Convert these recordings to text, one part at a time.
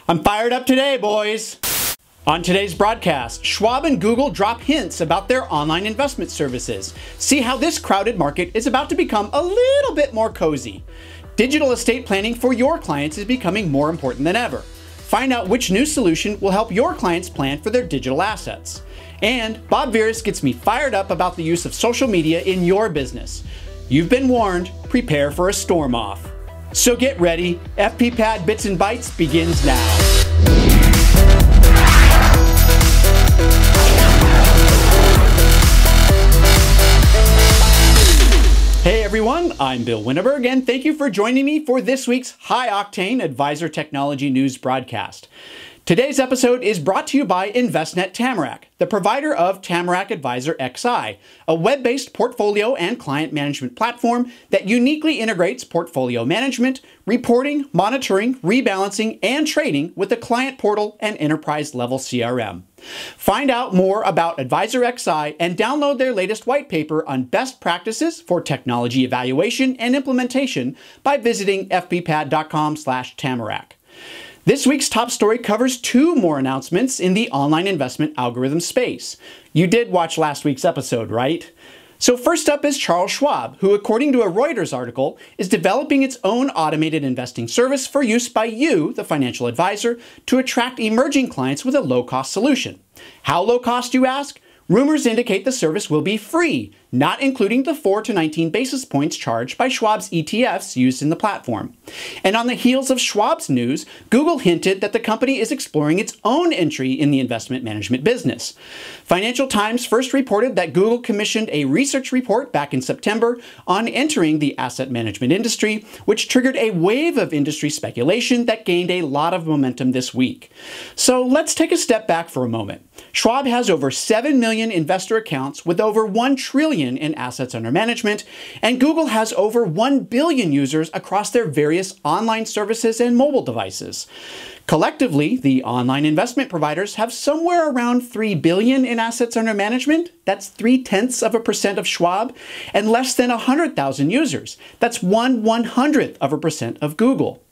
I'm fired up today, boys! On today's broadcast, Schwab and Google drop hints about their online investment services. See how this crowded market is about to become a little bit more cozy. Digital estate planning for your clients is becoming more important than ever. Find out which new solution will help your clients plan for their digital assets. And Bob Virus gets me fired up about the use of social media in your business. You've been warned, prepare for a storm off. So get ready, FPPad Bits and Bytes begins now. Hey everyone, I'm Bill Winneberg, and thank you for joining me for this week's high-octane Advisor Technology News broadcast. Today's episode is brought to you by Envestnet Tamarac, the provider of Tamarac Advisor XI, a web-based portfolio and client management platform that uniquely integrates portfolio management, reporting, monitoring, rebalancing, and trading with the client portal and enterprise-level CRM. Find out more about Advisor XI and download their latest white paper on best practices for technology evaluation and implementation by visiting fppad.com/tamarac. This week's top story covers two more announcements in the online investment algorithm space. You did watch last week's episode, right? So first up is Charles Schwab, who, according to a Reuters article, is developing its own automated investing service for use by you, the financial advisor, to attract emerging clients with a low-cost solution. How low cost, you ask? Rumors indicate the service will be free, not including the 4 to 19 basis points charged by Schwab's ETFs used in the platform. And on the heels of Schwab's news, Google hinted that the company is exploring its own entry in the investment management business. Financial Times first reported that Google commissioned a research report back in September on entering the asset management industry, which triggered a wave of industry speculation that gained a lot of momentum this week. So let's take a step back for a moment. Schwab has over 7 million investor accounts with over 1 trillion in assets under management, and Google has over 1 billion users across their various online services and mobile devices. Collectively, the online investment providers have somewhere around 3 billion in assets under management. That's 0.3% of Schwab, and less than 100,000 users. That's 1/100% of Google.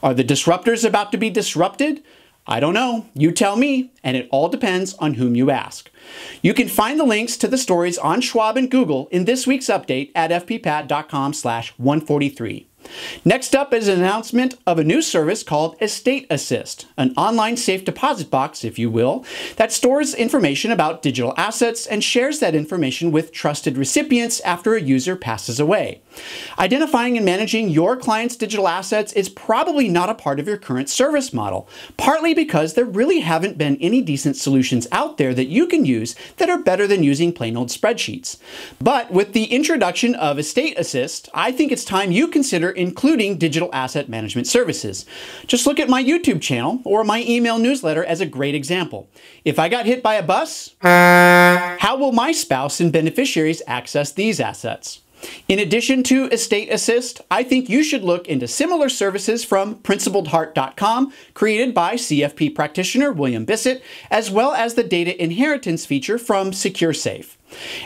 Are the disruptors about to be disrupted? I don't know. You tell me, and it all depends on whom you ask. You can find the links to the stories on Schwab and Google in this week's update at fppad.com/143. Next up is an announcement of a new service called Estate Assist, an online safe deposit box, if you will, that stores information about digital assets and shares that information with trusted recipients after a user passes away. Identifying and managing your client's digital assets is probably not a part of your current service model, partly because there really haven't been any decent solutions out there that you can use that are better than using plain old spreadsheets. But with the introduction of Estate Assist, I think it's time you consider including digital asset management services. Just look at my YouTube channel or my email newsletter as a great example. If I got hit by a bus, how will my spouse and beneficiaries access these assets? In addition to Estate Assist, I think you should look into similar services from principledheart.com, created by CFP practitioner William Bissett, as well as the data inheritance feature from SecureSafe.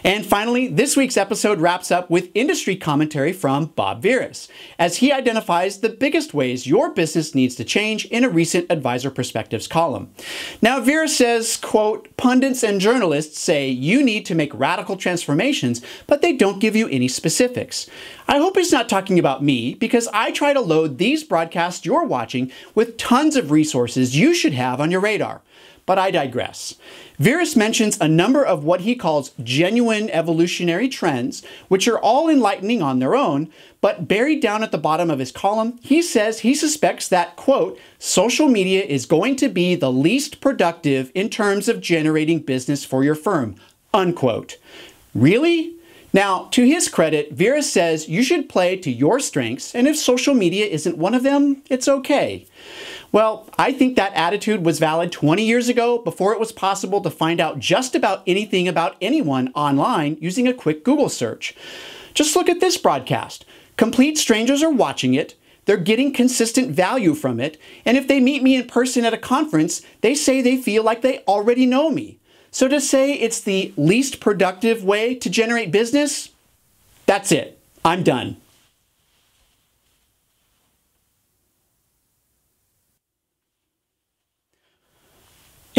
And finally, this week's episode wraps up with industry commentary from Bob Virus, as he identifies the biggest ways your business needs to change in a recent Advisor Perspectives column. Now, Virus says, quote, "Pundits and journalists say you need to make radical transformations, but they don't give you any specifics." I hope he's not talking about me, because I try to load these broadcasts you're watching with tons of resources you should have on your radar. But I digress. Virus mentions a number of what he calls genuine evolutionary trends, which are all enlightening on their own, but buried down at the bottom of his column, he says he suspects that, quote, "social media is going to be the least productive in terms of generating business for your firm," unquote. Really? Now, to his credit, Virus says you should play to your strengths, and if social media isn't one of them, it's okay. Well, I think that attitude was valid 20 years ago, before it was possible to find out just about anything about anyone online using a quick Google search. Just look at this broadcast. Complete strangers are watching it, they're getting consistent value from it, and if they meet me in person at a conference, they say they feel like they already know me. So to say it's the least productive way to generate business, that's it. I'm done.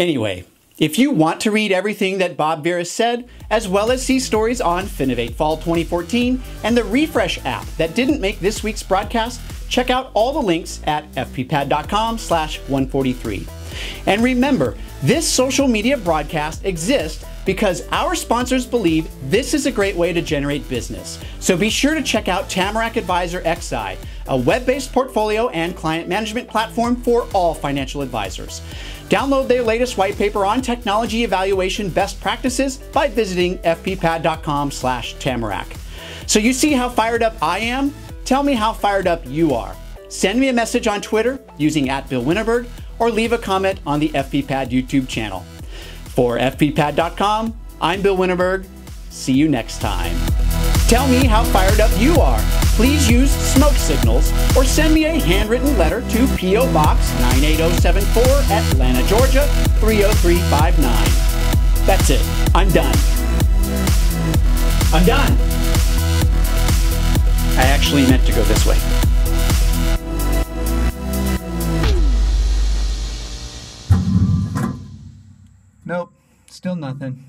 Anyway, if you want to read everything that Bob Vera said, as well as see stories on Finovate Fall 2014 and the Refresh app that didn't make this week's broadcast, check out all the links at fppad.com/143. And remember, this social media broadcast exists because our sponsors believe this is a great way to generate business. So be sure to check out Tamarack Advisor XI, a web-based portfolio and client management platform for all financial advisors. Download their latest white paper on technology evaluation best practices by visiting fppad.com/Tamarack. So you see how fired up I am? Tell me how fired up you are. Send me a message on Twitter using @BillWinterberg or leave a comment on the FPPad YouTube channel. For FPPad.com, I'm Bill Winterberg. See you next time. Tell me how fired up you are. Please use smoke signals or send me a handwritten letter to P.O. Box 98074, Atlanta, Georgia 30359. That's it. I'm done. I'm done. I actually meant to go this way. Nope, still nothing.